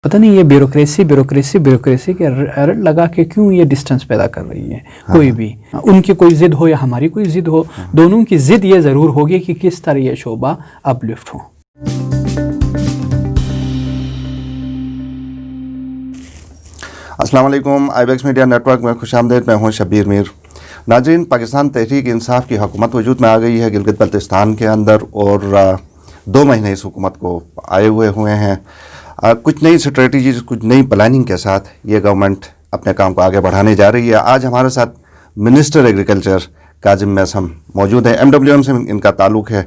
پتہ نہیں یہ بیوروکریسی کے رٹ لگا کے کیوں یہ ڈسٹنس پیدا کر رہی ہے. کوئی بھی ان کی کوئی ضد ہو یا ہماری کوئی ضد ہو، دونوں کی ضد یہ ضرور ہوگی کہ کس طرح یہ شعبہ اپ لفٹ ہو. السلام علیکم. آئی بیکس میڈیا نیٹ ورک میں خوش آمدید. میں ہوں شبیر میر. ناظرین، پاکستان تحریک انصاف کی حکومت وجود میں آ گئی ہے گلگت بلتستان کے اندر، اور 2 مہینے اس حکومت کو آئے ہوئے ہیں. کچھ نئی اسٹریٹجیز، کچھ نئی پلاننگ کے ساتھ یہ گورنمنٹ اپنے کام کو آگے بڑھانے جا رہی ہے. آج ہمارے ساتھ منسٹر ایگریکلچر کاظم میثم موجود ہیں. MWM سے ان کا تعلق ہے.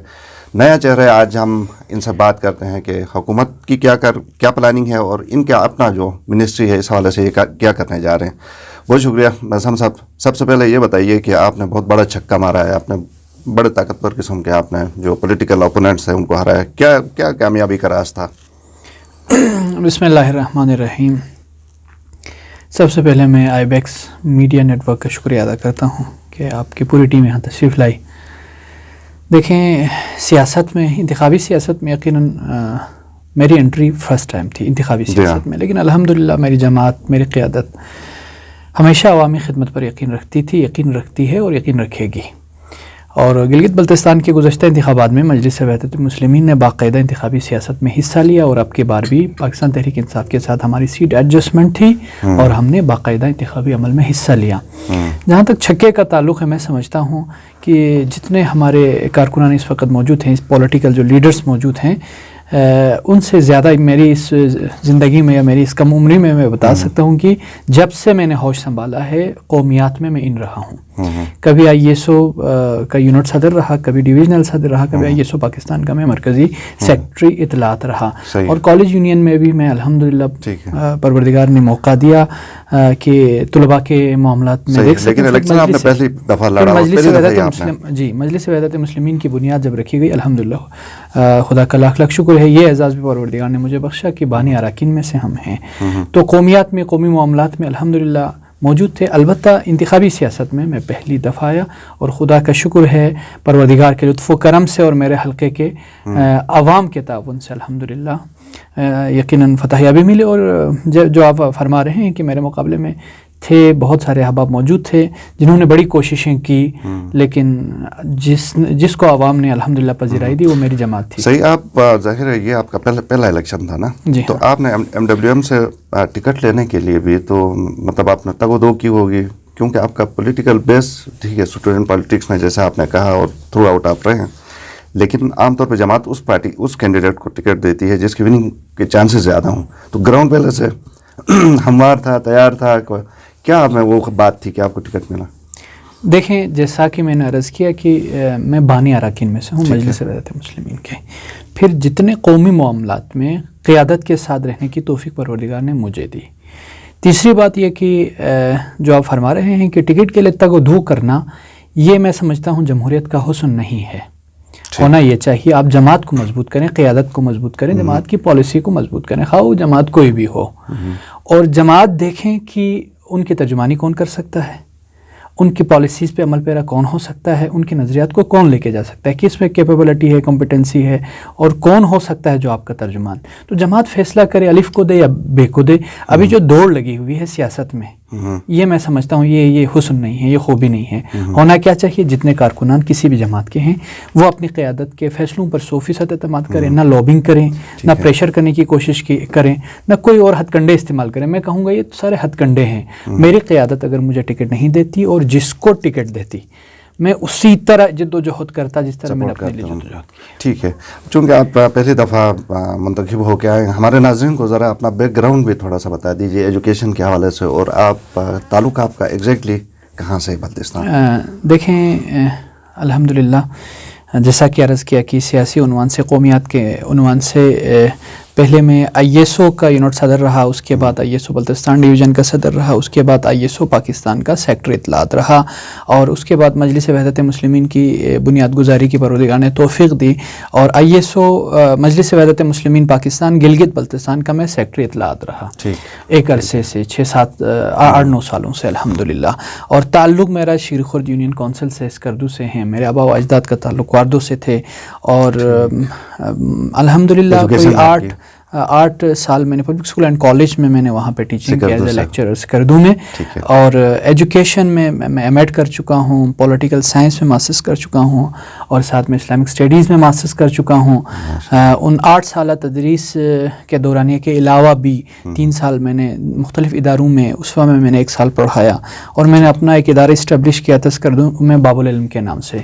نیا چہرہ. آج ہم ان سے بات کرتے ہیں کہ حکومت کی کیا پلاننگ ہے اور ان کا اپنا جو منسٹری ہے اس حوالے سے یہ کیا کرنے جا رہے ہیں. بہت شکریہ میثم صاحب. سب سے پہلے یہ بتائیے کہ آپ نے بہت بڑا چھکا مارا ہے. آپ نے بڑے طاقتور قسم کے آپ نے جو پولیٹیکل اوپوننٹس ہیں ان کو ہرایا. کیا کامیابی کا راز تھا؟ بسم اللہ الرحمن الرحیم. سب سے پہلے میں آئی بیکس میڈیا نیٹ ورک کا شکریہ ادا کرتا ہوں کہ آپ کی پوری ٹیم یہاں تشریف لائی. دیکھیں، سیاست میں، انتخابی سیاست میں یقیناً میری انٹری فرسٹ ٹائم تھی انتخابی سیاست میں، لیکن الحمدللہ میری جماعت، میری قیادت ہمیشہ عوامی خدمت پر یقین رکھتی تھی، یقین رکھتی ہے اور یقین رکھے گی. اور گلگت بلتستان کے گزشتہ انتخابات میں مجلس وحدت المسلمین نے باقاعدہ انتخابی سیاست میں حصہ لیا، اور اب کی بار بھی پاکستان تحریک انصاف کے ساتھ ہماری سیٹ ایڈجسٹمنٹ تھی اور ہم نے باقاعدہ انتخابی عمل میں حصہ لیا. جہاں تک چھکے کا تعلق ہے، میں سمجھتا ہوں کہ جتنے ہمارے کارکنان اس وقت موجود ہیں، پولیٹیکل جو لیڈرز موجود ہیں، ان سے زیادہ میری اس زندگی میں یا میری اس کم عمری میں بتا سکتا ہوں کہ جب سے میں نے ہوش سنبھالا ہے قومیات میں ان رہا ہوں. کبھی ISO کا یونٹ صدر رہا، کبھی ڈویژنل صدر رہا، کبھی ISO پاکستان کا میں مرکزی سیکرٹری اطلاعات رہا، اور کالج یونین میں بھی میں الحمدللہ پروردگار نے موقع دیا کہ طلباء کے معاملات میں دیکھ سکیں. مجلس وحدت المسلمین کی بنیاد جب رکھی گئی، الحمدللہ خدا کا لاکھ لاکھ شکر ہے، یہ اعزاز بھی پروردگار نے مجھے بخشا کہ بانی اراکین میں سے ہم ہیں. تو قومیات میں، قومی معاملات میں الحمدللہ موجود تھے. البتہ انتخابی سیاست میں پہلی دفعہ آیا، اور خدا کا شکر ہے پروردگار کے لطف و کرم سے اور میرے حلقے کے عوام کے تعاون سے الحمدللہ یقیناً فتح یابی ملی. اور جو آپ فرما رہے ہیں کہ میرے مقابلے میں تھے بہت سارے احباب موجود تھے جنہوں نے بڑی کوششیں کی، لیکن جس کو عوام نے الحمدللہ پذیرائی دی وہ میری جماعت تھی. صحیح. آپ ظاہر ہے یہ آپ کا پہلا الیکشن تھا نا؟ جی. تو آپ نے MWM سے ٹکٹ لینے کے لیے بھی تو مطلب آپ نے تگ و دو کی ہوگی، کیونکہ آپ کا پولیٹیکل بیس ٹھیک ہے اسٹوڈنٹ پالیٹکس میں جیسا آپ نے کہا اور تھرو آؤٹ آپ رہے ہیں، لیکن عام طور پہ جماعت اس کینڈیڈیٹ کو ٹکٹ دیتی ہے جس کی وننگ کے چانسز زیادہ ہوں. تو گراؤنڈ پہلے سے ہموار تھا، تیار تھا. کیا آپ میں وہ بات تھی کہ آپ کو ٹکٹ ملا؟ دیکھیں، جیسا کہ میں نے عرض کیا کہ میں بانی اراکین میں سے ہوں مجلس وحدت المسلمین کے. پھر جتنے قومی معاملات میں قیادت کے ساتھ رہنے کی توفیق پروردگار نے مجھے دی. تیسری بات یہ کہ جو آپ فرما رہے ہیں کہ ٹکٹ کے لیے تگ و دو کرنا، یہ میں سمجھتا ہوں جمہوریت کا حسن نہیں ہے. ہونا یہ چاہیے آپ جماعت کو مضبوط کریں، قیادت کو مضبوط کریں، جماعت کی پالیسی کو مضبوط کریں، خواہ وہ جماعت کوئی بھی ہو. اور جماعت دیکھیں کہ ان کی ترجمانی کون کر سکتا ہے، ان کی پالیسیز پہ عمل پیرا کون ہو سکتا ہے، ان کے نظریات کو کون لے کے جا سکتا ہے، کس میں کیپیبلٹی ہے، کمپیٹنسی ہے، اور کون ہو سکتا ہے جو آپ کا ترجمان. تو جماعت فیصلہ کرے، الف کو دے یا بے کو دے. ابھی جو دوڑ لگی ہوئی ہے سیاست میں، یہ میں سمجھتا ہوں یہ حسن نہیں ہے، یہ خوبی نہیں ہے. ہونا کیا چاہیے، جتنے کارکنان کسی بھی جماعت کے ہیں وہ اپنی قیادت کے فیصلوں پر 100% اعتماد کریں، نہ لابنگ کریں، نہ پریشر کرنے کی کوشش کریں، نہ کوئی اور ہتھ کنڈے استعمال کریں. میں کہوں گا یہ سارے ہتھ کنڈے ہیں. میری قیادت اگر مجھے ٹکٹ نہیں دیتی اور جس کو ٹکٹ دیتی، میں اسی طرح جد و جہد کرتا جس طرح میں نے اپنے لیے جد و جہد کی. ٹھیک ہے. چونکہ آپ پہلی دفعہ منتخب ہو کے آئے، ہمارے ناظرین کو ذرا اپنا بیک گراؤنڈ بھی تھوڑا سا بتا دیجیے ایجوکیشن کے حوالے سے، اور آپ تعلق آپ کا ایگزیکٹلی کہاں سے بلتستان؟ دیکھیں، الحمدللہ جیسا کہ عرض کیا کہ سیاسی عنوان سے، قومیات کے عنوان سے پہلے میں ISO کا یونٹ صدر رہا، اس کے بعد ISO بلتستان ڈویژن کا صدر رہا، اس کے بعد ISO پاکستان کا سیکرٹری اطلاعات رہا، اور اس کے بعد مجلس وحدت مسلمین کی بنیاد گزاری کی پروردگار نے توفیق دی، اور ISO مجلس وحدت مسلمین پاکستان گلگت بلتستان کا میں سیکرٹری اطلاعات رہا ایک عرصے سے 6-7-8-9 سالوں سے الحمدللہ. اور تعلق میرا شیر خورد یونین کونسل سے، اسکردو سے ہیں. میرے آبا و اجداد کا تعلق واردو سے تھے، اور الحمدللہ کوئی 8 سال میں نے پبلک اسکول اینڈ کالج میں نے وہاں پہ ٹیچنگ کیا ایز اے لیکچرر سکردو میں، اور ایجوکیشن میں ایم ایڈ کر چکا ہوں، پولیٹیکل سائنس میں ماسٹرز کر چکا ہوں، اور ساتھ میں اسلامک اسٹڈیز میں ماسٹرز کر چکا ہوں۔ ان 8 سالہ تدریس کے دورانیے کے علاوہ بھی 3 سال میں نے مختلف اداروں میں اسوا میں نے 1 سال پڑھایا، اور میں نے اپنا ایک ادارہ اسٹیبلش کیا تھا سکردو میں باب العلم کے نام سے۔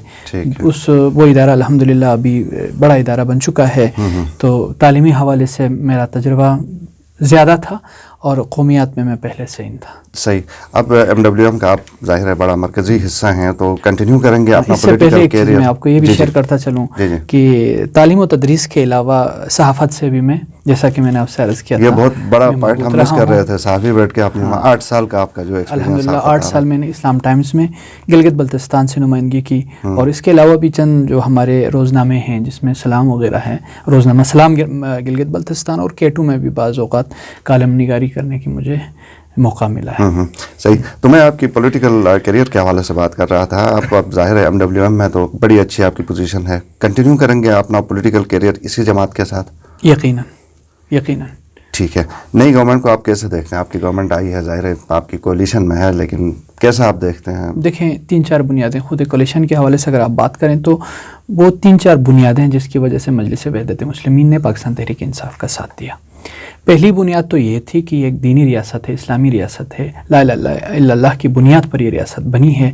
وہ ادارہ الحمدللہ ابھی بڑا ادارہ بن چکا ہے، تو تعلیمی حوالے سے میرا تجربہ زیادہ تھا، اور قومیات میں پہلے سے ہی تھا۔ صحیح۔ اب MWM کا آپ ظاہر ہے بڑا مرکزی حصہ ہیں، تو کنٹینیو کریں گے اپنا اس سے پہلے ایک چیز میں آپ کو یہ بھی شیئر کرتا چلوں کہ تعلیم و تدریس کے علاوہ صحافت سے بھی میں، جیسا کہ میں نے آپ سے عرض کیا تھا، یہ بہت بڑا پوائنٹ ہم مس کر رہے تھے، صحافی بیٹھ کے آپ نے 8 سال کا آپ کا جو الحمدللہ 8 سال میں نے اسلام ٹائمز میں گلگت بلتستان سے نمائندگی کی، اور اس کے علاوہ بھی چند جو ہمارے روزنامے ہیں جس میں سلام وغیرہ ہے، روزنامہ سلام گلگت بلتستان، اور K2 میں بھی بعض اوقات کالم نگاری کرنے کی مجھے موقع ملا ہے۔ صحیح۔ تو میں آپ کی پولیٹیکل کیریئر کے حوالے سے بات کر رہا تھا، آپ ظاہر ہے MWM میں تو بڑی اچھی آپ کی پوزیشن ہے، کنٹینیو کریں گے اپنا پولیٹیکل کیریئر اسی جماعت کے ساتھ؟ یقیناً یقیناً۔ ٹھیک ہے۔ نئی گورنمنٹ کو آپ کیسے دیکھتے ہیں؟ آپ کی گورنمنٹ آئی ہے، ظاہر ہے آپ کی کولیشن میں ہے، لیکن کیسا آپ دیکھتے ہیں؟ دیکھیں 3-4 بنیادیں، خود کولیشن کے حوالے سے اگر آپ بات کریں تو وہ 3-4 بنیادیں ہیں جس کی وجہ سے مجلس وحدت مسلمین نے پاکستان تحریک انصاف کا ساتھ دیا۔ پہلی بنیاد تو یہ تھی کہ یہ ایک دینی ریاست ہے، اسلامی ریاست ہے، لا الہ الا اللہ کی بنیاد پر یہ ریاست بنی ہے۔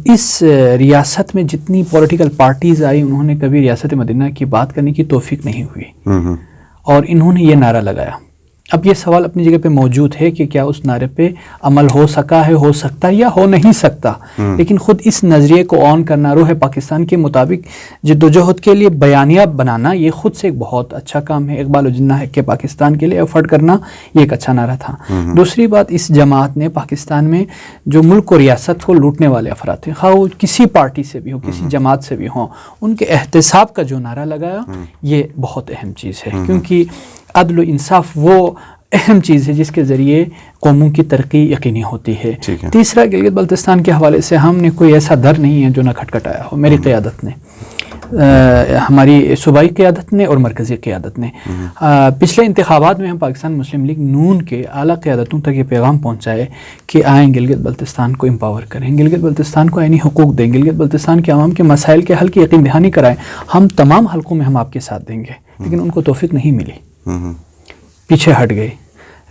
اس ریاست میں جتنی پولیٹیکل پارٹیز آئی، انہوں نے کبھی ریاست مدینہ کی بات کرنے کی توفیق نہیں ہوئی، اور انہوں نے یہ نعرہ لگایا۔ اب یہ سوال اپنی جگہ پہ موجود ہے کہ کیا اس نعرے پہ عمل ہو سکا ہے، ہو سکتا یا ہو نہیں سکتا، لیکن خود اس نظریے کو آن کرنا، روح پاکستان کے مطابق جدوجہد کے لیے بیانیہ بنانا، یہ خود سے ایک بہت اچھا کام ہے۔ اقبال و جناح کے پاکستان کے لیے ایفرٹ کرنا، یہ ایک اچھا نعرہ تھا۔ دوسری بات، اس جماعت نے پاکستان میں جو ملک و ریاست کو لوٹنے والے افراد تھے، خواہ وہ کسی پارٹی سے بھی ہو، کسی جماعت سے بھی ہوں، ان کے احتساب کا جو نعرہ لگایا، یہ بہت اہم چیز ہے، کیونکہ عدل و انصاف وہ اہم چیز ہے جس کے ذریعے قوموں کی ترقی یقینی ہوتی ہے۔ تیسرا، گلگت بلتستان کے حوالے سے ہم نے کوئی ایسا در نہیں ہے جو نہ کھٹکھٹایا ہو، میری قیادت نے، ہماری صوبائی قیادت نے اور مرکزی قیادت نے۔ پچھلے انتخابات میں ہم پاکستان مسلم لیگ نون کے اعلیٰ قیادتوں تک یہ پیغام پہنچائے کہ آئیں گلگت بلتستان کو امپاور کریں، گلگت بلتستان کو عینی حقوق دیں، گلگت بلتستان کے عوام کے مسائل کے حل کی یقین دہانی کرائیں، ہم تمام حلقوں میں ہم آپ کے ساتھ دیں گے، لیکن ان کو توفیق نہیں ملی، پیچھے ہٹ گئے۔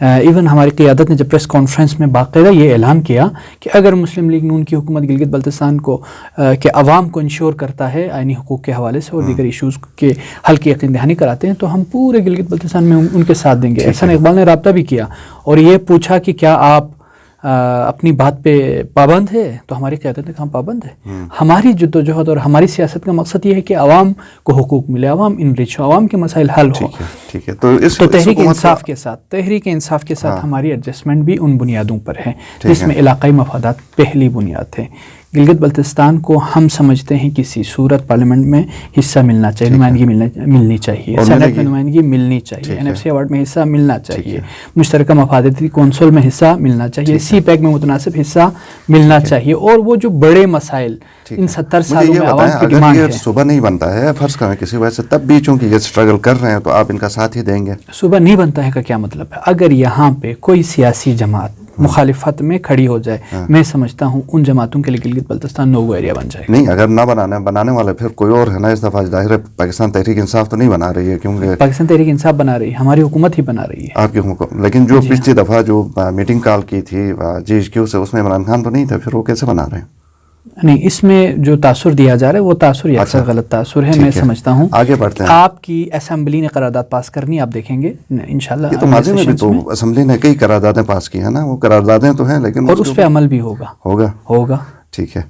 ایون ہماری قیادت نے جب پریس کانفرنس میں باقاعدہ یہ اعلان کیا کہ اگر مسلم لیگ نون کی حکومت گلگت بلتستان کو کے عوام کو انشور کرتا ہے آئینی حقوق کے حوالے سے اور دیگر ایشوز کے حل کی یقین دہانی کراتے ہیں، تو ہم پورے گلگت بلتستان میں ان کے ساتھ دیں گے۔ احسان اقبال نے رابطہ بھی کیا اور یہ پوچھا کہ کیا آپ اپنی بات پہ پابند ہے، تو ہماری قیادت نے کہا پابند ہے۔ ہماری جدوجہد اور ہماری سیاست کا مقصد یہ ہے کہ عوام کو حقوق ملے، عوام انریچ ہو، عوام کے مسائل حل ہو۔ ٹھیک ہے۔ تو تحریک انصاف کے ساتھ ہماری ایڈجسٹمنٹ بھی ان بنیادوں پر ہے جس میں علاقائی مفادات پہلی بنیاد ہے۔ گلگت بلتستان کو ہم سمجھتے ہیں کسی صورت پارلیمنٹ میں حصہ ملنا چاہیے، نمائندگی ملنی چاہیے، سینٹ میں نمائندگی ملنی چاہیے، NFC ایوارڈ میں حصہ ملنا چاہیے، مشترکہ مفاداتی کونسل میں حصہ ملنا چاہیے، CPEC میں متناسب حصہ ملنا چاہیے، اور وہ جو بڑے مسائل ان 70 سالوں میں عوام کی ڈیمانڈ ہے۔ اگر یہ صوبہ نہیں بنتا ہے فرض کریں کسی وجہ سے، تب بھی چونکہ یہ اسٹرگل کر رہے ہیں، تو آپ ان کا ساتھ ہی دیں گے؟ صوبہ نہیں بنتا ہے کا کیا مطلب ہے؟ اگر یہاں پہ کوئی سیاسی جماعت مخالفت میں کھڑی ہو جائے، میں سمجھتا ہوں ان جماعتوں کے لیے گلگت بلتستان نو گو ایریا بن جائے گا۔ نہیں، اگر نہ بنانے والے پھر کوئی اور ہے نا، اس دفعہ ظاہر ہے پاکستان تحریک انصاف تو نہیں بنا رہی ہے، کیونکہ پاکستان تحریک انصاف بنا رہی ہے، ہماری حکومت ہی بنا رہی ہے، آپ کی حکومت۔ لیکن جو پچھلی دفعہ جو میٹنگ کال کی تھی GHQ سے، اس میں عمران خان تو نہیں تھا، پھر وہ کیسے بنا رہے ہیں؟ نہیں، اس میں جو تاثر دیا جا رہا ہے وہ تاثر اکثر غلط تاثر ہے، میں سمجھتا ہوں۔ آگے بڑھتے ہیں۔ آپ کی اسمبلی نے قرارداد پاس کرنی، آپ دیکھیں گے انشاءاللہ۔ یہ تو ماضی میں بھی تو اسمبلی نے کئی قراردادیں پاس کی ہیں نا، وہ قراردادیں تو ہیں، لیکن اور اس پہ عمل بھی ہوگا۔ ٹھیک ہے۔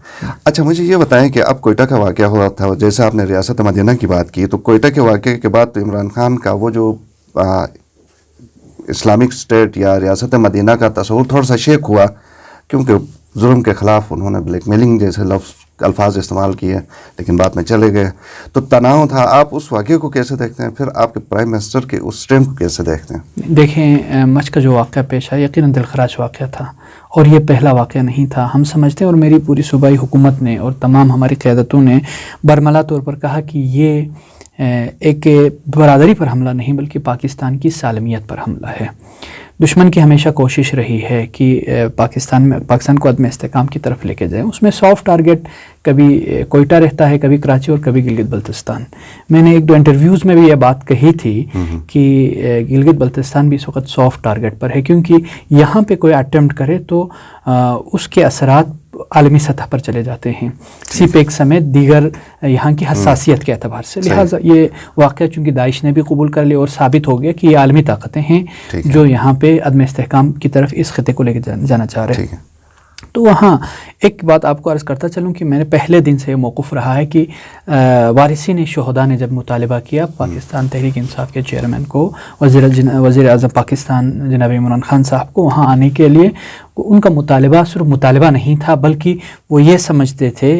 اچھا، مجھے یہ بتائیں کہ اب کوئٹہ کا واقعہ ہوا تھا، جیسے آپ نے ریاست مدینہ کی بات کی، تو کوئٹہ کے واقعے کے بعد تو عمران خان کا وہ جو اسلامک اسٹیٹ یا ریاست مدینہ کا تصور تھوڑا سا شیک ہوا، کیونکہ ظلم کے خلاف انہوں نے بلیک میلنگ جیسے الفاظ استعمال کیے، لیکن بعد میں چلے گئے، تو تناؤ تھا۔ آپ اس واقعے کو کیسے دیکھتے ہیں؟ پھر آپ کے پرائم منسٹر کے اس اسٹینڈ کو کیسے دیکھتے ہیں؟ دیکھیں، مچھ کا جو واقعہ پیش آیا یقیناً دلخراش واقعہ تھا، اور یہ پہلا واقعہ نہیں تھا۔ ہم سمجھتے ہیں، اور میری پوری صوبائی حکومت نے اور تمام ہماری قیادتوں نے برملا طور پر کہا کہ یہ ایک برادری پر حملہ نہیں بلکہ پاکستان کی سالمیت پر حملہ ہے۔ دشمن کی ہمیشہ کوشش رہی ہے کہ پاکستان کو عدم استحکام کی طرف لے کے جائیں۔ اس میں سافٹ ٹارگٹ کبھی کوئٹہ رہتا ہے، کبھی کراچی اور کبھی گلگت بلتستان۔ میں نے ایک دو انٹرویوز میں بھی یہ بات کہی تھی کہ گلگت بلتستان بھی اس وقت سافٹ ٹارگٹ پر ہے، کیونکہ یہاں پہ کوئی اٹیمپٹ کرے تو اس کے اثرات عالمی سطح پر چلے جاتے ہیں، سی پیک سمیت دیگر یہاں کی حساسیت کے اعتبار سے۔ لہٰذا یہ واقعہ چونکہ داعش نے بھی قبول کر لیا اور ثابت ہو گیا کہ یہ عالمی طاقتیں ہیں جو یہاں پہ عدم استحکام کی طرف اس خطے کو لے کے جانا چاہ رہے ہیں۔ تو وہاں ایک بات آپ کو عرض کرتا چلوں کہ میں نے پہلے دن سے یہ موقف رہا ہے کہ وارثین شہداء نے جب مطالبہ کیا پاکستان تحریک انصاف کے چیئرمین کو، وزیر اعظم پاکستان جناب عمران خان صاحب کو وہاں آنے کے لیے، ان کا مطالبہ صرف مطالبہ نہیں تھا بلکہ وہ یہ سمجھتے تھے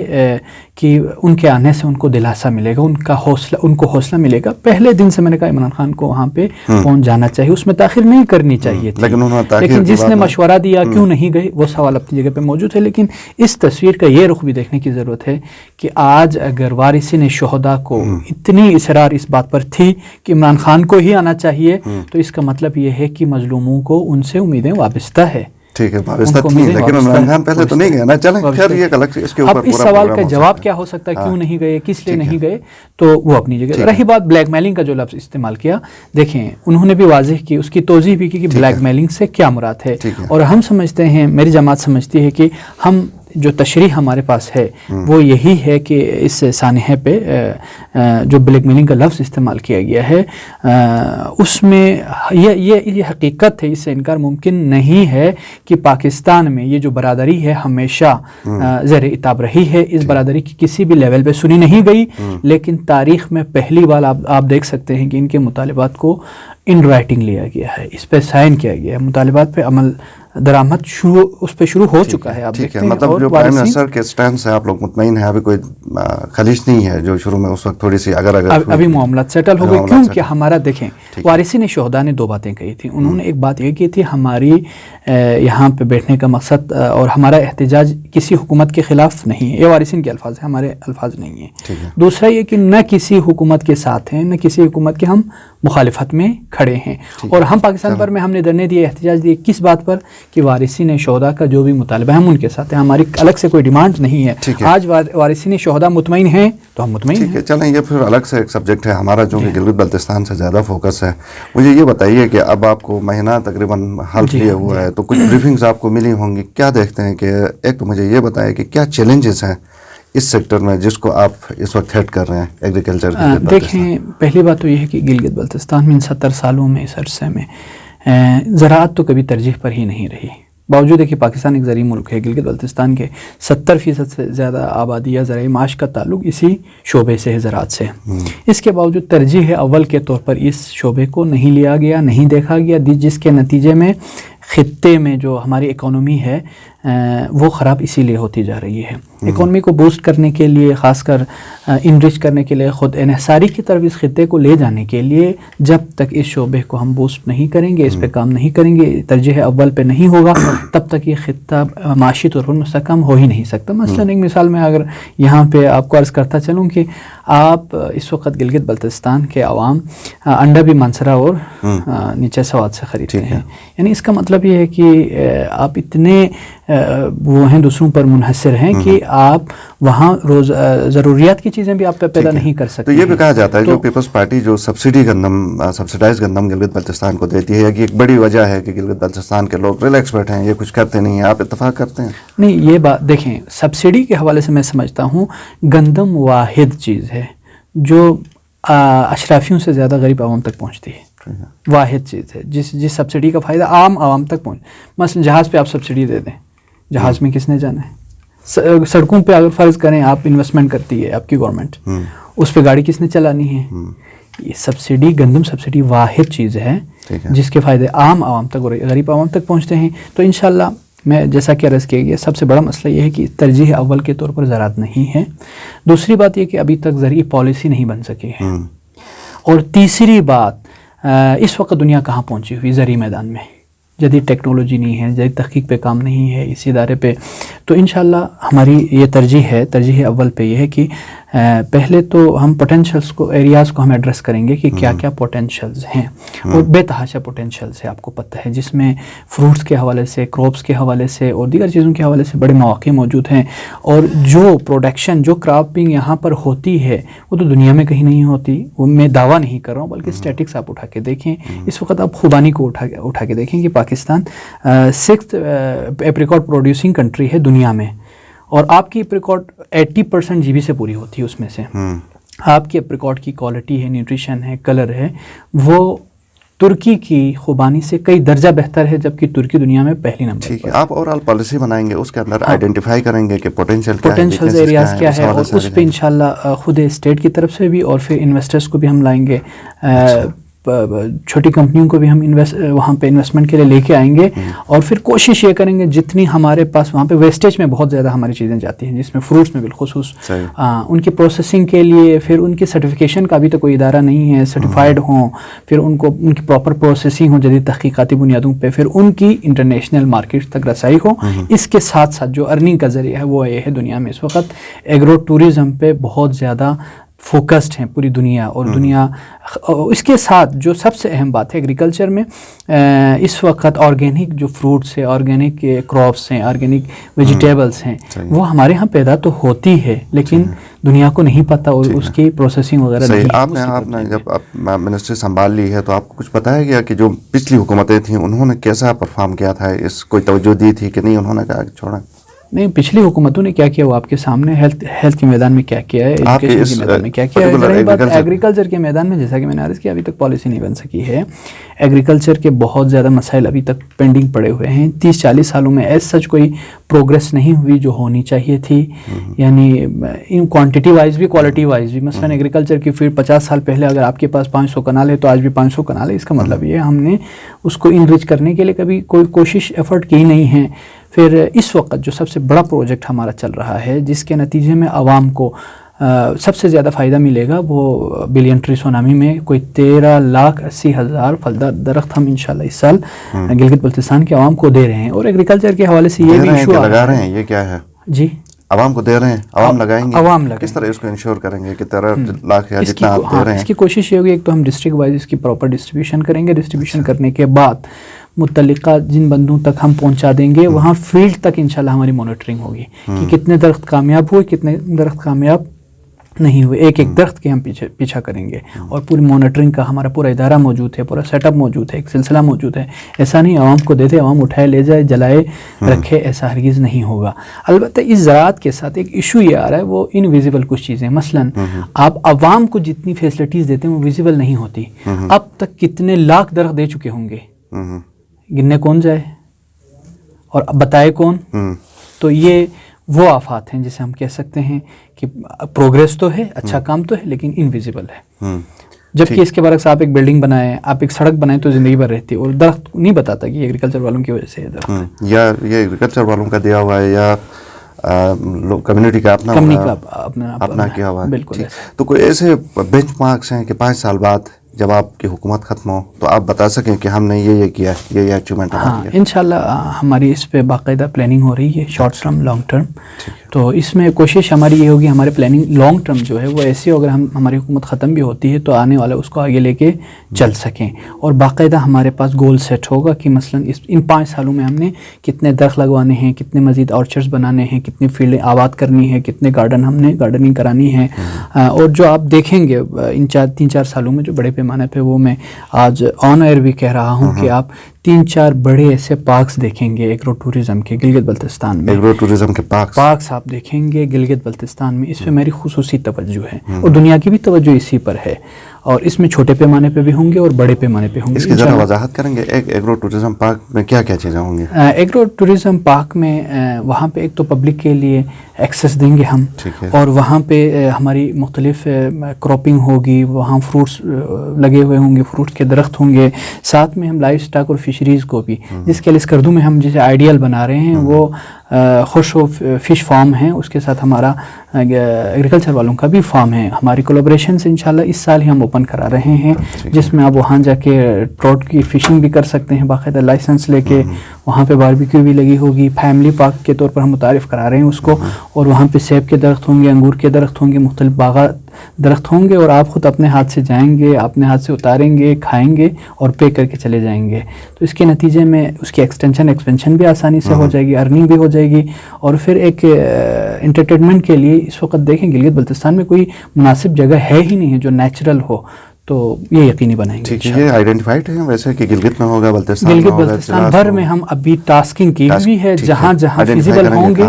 کہ ان کے آنے سے ان کو دلاسا ملے گا، ان کو حوصلہ ملے گا۔ پہلے دن سے میں نے کہا عمران خان کو وہاں پہ پہنچ جانا چاہیے، اس میں تاخیر نہیں کرنی چاہیے تھی، لیکن جس نے مشورہ دیا کیوں نہیں گئے وہ سوال اپنی جگہ پہ موجود ہے۔ لیکن اس تصویر کا یہ رخ بھی دیکھنے کی ضرورت ہے کہ آج اگر وارثین شہداء کو اتنی اصرار اس بات پر تھی کہ عمران خان کو ہی آنا چاہیے، تو اس کا مطلب یہ ہے کہ مظلوموں کو ان سے امیدیں وابستہ ہے۔ ٹھیک ہے، وابستہ تھی، لیکن عمران خان پہلے تو نہیں گئے نا۔ چلیں خیر، یہ الگ اس کے اوپر اب اس سوال کا جواب کیا ہو سکتا ہے، کیوں نہیں گئے، کس لیے نہیں گئے، تو وہ اپنی جگہ۔ رہی بات بلیک میلنگ کا جو لفظ استعمال کیا، دیکھیں انہوں نے بھی واضح کی، اس کی توضیح بھی کی کہ بلیک میلنگ سے کیا مراد ہے، اور ہم سمجھتے ہیں، میری جماعت سمجھتی ہے کہ ہم جو تشریح ہمارے پاس ہے وہ یہی ہے کہ اس سانحے پہ جو بلیک میلنگ کا لفظ استعمال کیا گیا ہے اس میں یہ حقیقت ہے، اس سے انکار ممکن نہیں ہے کہ پاکستان میں یہ جو برادری ہے ہمیشہ زیر عتاب رہی ہے، اس برادری کی کسی بھی لیول پہ سنی نہیں گئی، لیکن تاریخ میں پہلی بار آپ دیکھ سکتے ہیں کہ ان کے مطالبات کو ان رائٹنگ لیا گیا ہے، اس پہ سائن کیا گیا ہے، مطالبات پہ عمل درآمد اس پہ شروع ہو چکا ہے۔ آپ دیکھتے ہیں مطلب جو پرائم منسٹر کے سٹینڈ سے آپ لوگ مطمئن ہیں، ابھی کوئی خلیج نہیں ہے جو شروع میں اس وقت تھوڑی سی ابھی معاملات سیٹل ہو گئے، کیونکہ ہمارا دیکھیں وارثین شہداء نے دو باتیں کہی تھی۔ انہوں نے ایک بات یہ کی تھی ہماری یہاں پہ بیٹھنے کا مقصد اور ہمارا احتجاج کسی حکومت کے خلاف نہیں ہے، یہ وارثین کے الفاظ ہیں، ہمارے الفاظ نہیں ہیں۔ دوسرا یہ کہ نہ کسی حکومت کے ساتھ ہیں، نہ کسی حکومت کے ہم مخالفت میں کھڑے ہیں، اور ہم پاکستان پر میں ہم نے دھرنے دیے، احتجاج دیے، کس بات پر کہ وارثین شہداء کا جو بھی مطالبہ ہے ہم ان کے ساتھ ہیں، ہماری الگ سے کوئی ڈیمانڈ نہیں ہے۔ آج وارثین شہداء مطمئن ہیں تو ہم مطمئن ہیں۔ چلیں یہ پھر الگ سے ایک سبجیکٹ ہے ہمارا، جو کہ گلگت بلتستان سے زیادہ فوکس ہے۔ مجھے یہ بتائیے کہ اب آپ کو مہینہ تقریباً حلف لیا ہوا ہے، تو کچھ بریفنگز آپ کو ملی ہوں گی، کیا دیکھتے ہیں کہ ایک تو مجھے یہ بتائیں کہ کیا چیلنجز ہیں اس سیکٹر میں جس کو آپ اس وقت ہیڈ کر رہے ہیں ایگریکلچر کے؟ دیکھیں پہلی بات تو یہ ہے کہ گلگت بلتستان میں ان 70 سالوں میں اس عرصے میں زراعت تو کبھی ترجیح پر ہی نہیں رہی، باوجود ہے کہ پاکستان ایک زرعی ملک ہے، گلگت بلتستان کے 70% سے زیادہ آبادی یا زرعی معاش کا تعلق اسی شعبے سے ہے، زراعت سے۔ اس کے باوجود ترجیح اول کے طور پر اس شعبے کو نہیں لیا گیا، نہیں دیکھا گیا، جس کے نتیجے میں خطے میں جو ہماری اکانومی ہے وہ خراب اسی لیے ہوتی جا رہی ہے۔ اکانومی کو بوسٹ کرنے کے لیے، خاص کر انرچ کرنے کے لیے، خود انحصاری کی طرف اس خطے کو لے جانے کے لیے، جب تک اس شعبے کو ہم بوسٹ نہیں کریں گے، اس پہ کام نہیں کریں گے، ترجیح اول پہ نہیں ہوگا، تب تک یہ خطہ معاشی طور پر مستحکم ہو ہی نہیں سکتا۔ مثلاً ایک مثال میں اگر یہاں پہ آپ کو عرض کرتا چلوں کہ آپ اس وقت گلگت بلتستان کے عوام انڈا بھی منسرا اور نیچے سوات سے خریدتے ہیں، یعنی اس کا مطلب یہ ہے کہ آپ اتنے وہ ہیں دوسروں پر منحصر ہیں کہ آپ وہاں روز ضروریات کی چیزیں بھی آپ پہ پیدا نہیں کر سکتے۔ تو یہ بھی کہا جاتا ہے جو پیپلز پارٹی جو سبسیڈائز گندم گلگت بلتستان کو دیتی ہے کہ ایک بڑی وجہ ہے کہ گلگت بلتستان کے لوگ ریلیکس بیٹھے ہیں، یہ کچھ کرتے نہیں ہیں، آپ اتفاق کرتے ہیں؟ نہیں، یہ بات دیکھیں سبسڈی کے حوالے سے میں سمجھتا ہوں گندم واحد چیز ہے جو اشرافیوں سے زیادہ غریب عوام تک پہنچتی ہے، واحد چیز ہے جس سبسڈی کا فائدہ عام عوام تک مثلا جہاز پہ آپ سبسڈی دے دیں، جہاز میں کس نے جانا ہے؟ سڑکوں پہ اگر فرض کریں آپ انویسٹمنٹ کرتی ہے آپ کی گورنمنٹ، اس پہ گاڑی کس نے چلانی ہے؟ یہ سبسڈی، گندم سبسڈی واحد چیز ہے جس کے فائدے عام عوام تک اور غریب عوام تک پہنچتے ہیں۔ تو انشاءاللہ میں جیسا کہ عرض کیا گیا، سب سے بڑا مسئلہ یہ ہے کہ ترجیح اول کے طور پر زراعت نہیں ہے، دوسری بات یہ کہ ابھی تک زرعی پالیسی نہیں بن سکی ہے، اور تیسری بات اس وقت دنیا کہاں پہنچی ہوئی زرعی میدان میں، جدید ٹیکنالوجی نہیں ہے، جدید تحقیق پہ کام نہیں ہے اس ادارے پہ، تو انشاءاللہ ہماری یہ ترجیح اول پہ یہ ہے کہ پہلے تو ہم پوٹینشلز کو ایریاز کو ہم ایڈریس کریں گے کہ کیا کیا پوٹینشلز ہیں، اور بے تحاشا پوٹینشلز ہے، آپ کو پتہ ہے، جس میں فروٹس کے حوالے سے، کراپس کے حوالے سے اور دیگر چیزوں کے حوالے سے بڑے مواقع موجود ہیں، اور جو پروڈکشن جو کراپنگ یہاں پر ہوتی ہے وہ تو دنیا میں کہیں نہیں ہوتی، وہ میں دعویٰ نہیں کر رہا ہوں، بلکہ اسٹیٹکس آپ اٹھا کے دیکھیں، اس وقت آپ خوبانی کو اٹھا کے دیکھیں کہ پاکستان 6th ایپریکاٹ پروڈیوسنگ کنٹری ہے دنیا میں، اور آپ کی ایپریکاٹ 80% GB سے پوری ہوتی ہے، اس میں سے آپ کی ایپریکاٹ کی کوالٹی ہے، نیوٹریشن ہے، کلر ہے، وہ ترکی کی خوبانی سے کئی درجہ بہتر ہے، جبکہ ترکی دنیا میں پہلی نمبر ٹھیک ہے. آپ اوورال پالیسی بنائیں گے، اس کے اندر آئیڈینٹیفائی کریں گے کہ پوٹینشیل ایریاز کیا ہے، اور اس پہ انشاءاللہ خود اسٹیٹ کی طرف سے بھی اور پھر انویسٹرز کو بھی ہم لائیں گے، چھوٹی کمپنیوں کو بھی ہم وہاں پہ انویسٹمنٹ کے لیے لے کے آئیں گے، اور پھر کوشش یہ کریں گے جتنی ہمارے پاس وہاں پہ ویسٹیج میں بہت زیادہ ہماری چیزیں جاتی ہیں، جس میں فروٹس میں بالخصوص ان کی پروسیسنگ کے لیے پھر ان کی سرٹیفکیشن کا بھی تو کوئی ادارہ نہیں ہے، سرٹیفائڈ ہوں، پھر ان کی پراپر پروسیسنگ ہو جدید تحقیقاتی بنیادوں پہ، پھر ان کی انٹرنیشنل مارکیٹ تک رسائی ہو. اس کے ساتھ ساتھ جو ارننگ کا ذریعہ ہے وہ یہ ہے، دنیا میں اس وقت ایگرو ٹوریزم پہ بہت زیادہ فوکسڈ ہیں پوری دنیا، اور دنیا اس کے ساتھ جو سب سے اہم بات ہے ایگریکلچر میں اس وقت آرگینک جو فروٹس ہیں، آرگینک کراپس ہیں، آرگینک ویجیٹیبلس ہیں، وہ ہمارے ہاں پیدا تو ہوتی ہے لیکن دنیا کو نہیں پتہ، اور اس کی پروسیسنگ وغیرہ نہیں. آپ نے جب منسٹری سنبھال لی ہے تو آپ کو کچھ بتایا گیا کہ جو پچھلی حکومتیں تھیں انہوں نے کیسا پرفارم کیا تھا، اس کوئی توجہ دی تھی کہ نہیں، انہوں نے کہا چھوڑا؟ نہیں، پچھلی حکومتوں نے کیا کیا وہ آپ کے سامنے، ہیلتھ کے میدان میں کیا کیا ہے، ایجوکیشن کے میدان میں کیا کیا ہے. ایگریکلچر کے میدان میں جیسا کہ میں نے عرض کیا ابھی تک پالیسی نہیں بن سکی ہے. ایگریکلچر کے بہت زیادہ مسائل ابھی تک پینڈنگ پڑے ہوئے ہیں. 30-40 سالوں میں ایز سچ کوئی پروگریس نہیں ہوئی جو ہونی چاہیے تھی، یعنی ان کوانٹٹی وائز بھی کوالٹی وائز بھی. مثلاً ایگریکلچر کی فیلڈ 50 سال پہلے اگر آپ کے پاس 500 کنال ہے تو آج بھی 500 کنال ہے، اس کا مطلب یہ ہم نے اس کو انریچ کرنے کے لیے کبھی کوئی کوشش ایفرٹ کی نہیں ہے. پھر اس وقت جو سب سے بڑا پروجیکٹ ہمارا چل رہا ہے جس کے نتیجے میں عوام کو سب سے زیادہ فائدہ ملے گا، وہ بلین ٹری سونامی میں کوئی 13,80,000 پھلدار درخت ہم انشاءاللہ اس سال گلگت بلتستان کے عوام کو دے رہے ہیں. اور ایگریکلچر کے حوالے سے یہ بھی ایشو لگا رہے ہیں، یہ کیا ہے جی عوام کو دے رہے ہیں، عوام لگائیں گے، عوام کس طرح اس کو انشور کریں گے کہ 13 لاکھ یا جتنا آپ دے رہے ہیں؟ اس کی کوشش یہ ہوگی ایک تو ہم ڈسٹرکٹ وائز اس کی پراپر ڈسٹریبیوشن کریں گے، ڈسٹریبیوشن کرنے کے بعد متعلقہ جن بندوں تک ہم پہنچا دیں گے وہاں فیلڈ تک انشاءاللہ ہماری مانیٹرنگ ہوگی کہ کتنے درخت کامیاب ہوئے، کتنے درخت کامیاب نہیں ہوئے. ایک درخت کے ہم پیچھا کریں گے، اور پوری مانیٹرنگ کا ہمارا پورا ادارہ موجود ہے، پورا سیٹ اپ موجود ہے، ایک سلسلہ موجود ہے. ایسا نہیں عوام کو دے دے، عوام اٹھائے لے جائے، جلائے رکھے، ایسا ہرگز نہیں ہوگا. البتہ اس زراعت کے ساتھ ایک ایشو یہ آ رہا ہے، وہ انویزیبل کچھ چیزیں، مثلاً آپ عوام کو جتنی فیسلٹیز دیتے ہیں وہ ویزیبل نہیں ہوتی. اب تک کتنے لاکھ درخت دے چکے ہوں گے، گننے کون جائے اور بتائے کون؟ تو یہ وہ آفات ہیں جسے ہم کہہ سکتے ہیں کہ پروگریس تو ہے، اچھا کام تو ہے، لیکن انویزیبل ہے. جبکہ اس کے برعکس آپ ایک بلڈنگ بنائیں، آپ ایک سڑک بنائیں تو زندگی بھر رہتی ہے، اور درخت نہیں بتاتا کہ یہ ایگریکلچر والوں کی وجہ سے درخت ہے، یا یہ ایگریکلچر والوں کا دیا ہوا ہے یا کمیونٹی کا اپنا کیا ہوا ہے. بالکل. تو کوئی ایسے بینچ مارکس ہیں کہ 5 سال بعد جب آپ کی حکومت ختم ہو تو آپ بتا سکیں کہ ہم نے یہ کیا ہے، یہ اچیومنٹ ہماری ہے؟ انشاءاللہ ہماری اس پہ باقاعدہ پلاننگ ہو رہی ہے، شارٹ ٹرم، لانگ ٹرم. تو اس میں کوشش ہماری یہ ہوگی، ہمارے پلاننگ لانگ ٹرم جو ہے وہ ایسی اگر ہماری حکومت ختم بھی ہوتی ہے تو آنے والا اس کو آگے لے کے چل سکیں، اور باقاعدہ ہمارے پاس گول سیٹ ہوگا کہ مثلاً ان 5 سالوں میں ہم نے کتنے درخت لگوانے ہیں، کتنے مزید آرچرڈز بنانے ہیں، کتنی فیلڈیں آباد کرنی ہے، کتنے گارڈن ہم نے گارڈننگ کرانی ہے. اور جو آپ دیکھیں گے ان 3-4 سالوں میں جو بڑے پیمانے پہ، وہ میں آج آن ایئر بھی کہہ رہا ہوں کہ آپ 3-4 بڑے ایسے پارکس دیکھیں گے ایگرو ٹوریزم کے گلگت بلتستان میں. ایگرو ٹوریزم کے پارکس آپ دیکھیں گے گلگت بلتستان میں. اس پہ میری خصوصی توجہ ہے، اور دنیا کی بھی توجہ اسی پر ہے، اور اس میں چھوٹے پیمانے پہ بھی ہوں گے اور بڑے پیمانے پہ ہوں گے. اس کی ذرا وضاحت کریں گے، ایک ایگرو ٹوریزم پارک میں کیا کیا چیزیں ہوں گی؟ ایگرو ٹوریزم پارک میں وہاں پہ ایک تو پبلک کے لیے ایکسیس دیں گے ہم، اور وہاں پہ ہماری مختلف کراپنگ ہوگی، وہاں فروٹس لگے ہوئے ہوں گے، فروٹس کے درخت ہوں گے. ساتھ میں ہم لائف سٹاک اور فشریز کو بھی، جس کے لیے اسکردو میں ہم جسے آئیڈیل بنا رہے ہیں، وہ خوشو فش فارم ہیں، اس کے ساتھ ہمارا ایگریکلچر والوں کا بھی فارم ہے. ہماری کولیبریشن سے انشاءاللہ اس سال ہی ہم اوپن کرا رہے ہیں جس میں آپ وہاں جا کے ٹراؤٹ کی فشنگ بھی کر سکتے ہیں باقاعدہ لائسنس لے کے. وہاں پہ باربیکیو بھی لگی ہوگی. فیملی پارک کے طور پر ہم متعارف کرا رہے ہیں اس کو. اور وہاں پہ سیب کے درخت ہوں گے, انگور کے درخت ہوں گے, مختلف باغات درخت ہوں گے, اور آپ خود اپنے ہاتھ سے جائیں گے, اپنے ہاتھ سے اتاریں گے, کھائیں گے اور پے کر کے چلے جائیں گے. تو اس کے نتیجے میں اس کی ایکسپینشن بھی آسانی سے ہو جائے گی, ارننگ بھی ہو جائے گی. اور پھر ایک انٹرٹینمنٹ کے لیے اس وقت دیکھیں گلگت بلتستان میں کوئی مناسب جگہ ہے ہی نہیں ہے جو نیچرل ہو, تو یہ یقینی بنائیں گے. ٹھیک ہے, یہ آئیڈینٹیفائڈ ہے ویسے کہ گلگت میں ہوگا, بلتستان گلگت بلتستان بھر میں ہم ابھی ٹاسکنگ کی ہوئی ہے, جہاں جہاں فیزیبل ہوں گے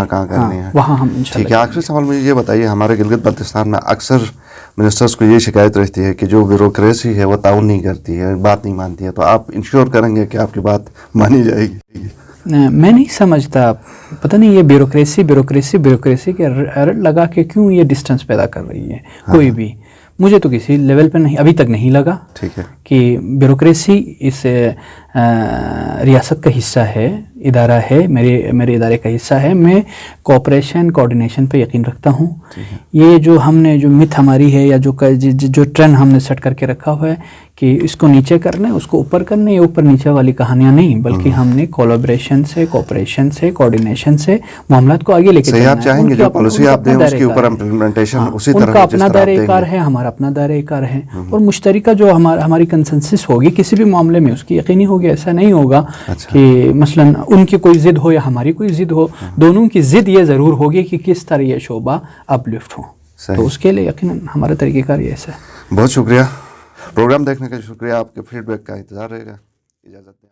وہاں ہم انشاءاللہ. ٹھیک ہے, آخری سوال مجھے یہ بتائیے, ہمارے گلگت بلتستان میں اکثر منسٹرز کو یہ شکایت رہتی ہے کہ جو بیوروکریسی ہے وہ تعاون نہیں کرتی ہے, بات نہیں مانتی ہے, تو آپ انشور کریں گے کہ آپ کی بات مانی جائے گی؟ میں نہیں سمجھتا, پتہ نہیں یہ بیوروکریسی کے رٹ لگا کے کیوں یہ ڈسٹنس پیدا کر رہی ہے کوئی بھی. مجھے تو کسی لیول پہ نہیں ابھی تک نہیں لگا ٹھیک ہے کہ بیوروکریسی اس ریاست کا حصہ ہے, ادارہ ہے, میرے ادارے کا حصہ ہے. میں کوآپریشن کوآرڈینیشن پہ یقین رکھتا ہوں. یہ جو ہم نے جو مت ہماری ہے یا جو ٹرینڈ ہم نے سیٹ کر کے رکھا ہوا ہے کہ اس کو نیچے کرنا ہے اس کو اوپر کرنا ہے, یہ اوپر نیچے والی کہانیاں نہیں, بلکہ ہم نے کولیبریشن سے, کوآپریشن سے, کوآرڈینیشن سے معاملات کو آگے لے کے چلنا ہے. آپ چاہیں گے جو پالیسی آپ دیں اس کے اوپر امپلیمنٹیشن اسی طرح ان کا اپنا دائرہ کار ہے, ہمارا اپنا دائرہ کار ہے, اور مشترکہ جو ہماری کنسنسس ہوگی کسی بھی معاملے میں اس کی یقینی ہوگی. ایسا نہیں ہوگا کہ مثلا ان کی کوئی ضد ہو یا ہماری کوئی ضد ہو, دونوں کی ضد یہ ضرور ہوگی کہ کس طرح یہ شعبہ اپ لفٹ ہو. تو اس کے لیے یقیناً ہمارا طریقہ کار یہ ایسا ہے. بہت شکریہ, پروگرام دیکھنے کا شکریہ, آپ کے فیڈ بیک کا انتظار رہے گا. اجازت دیں.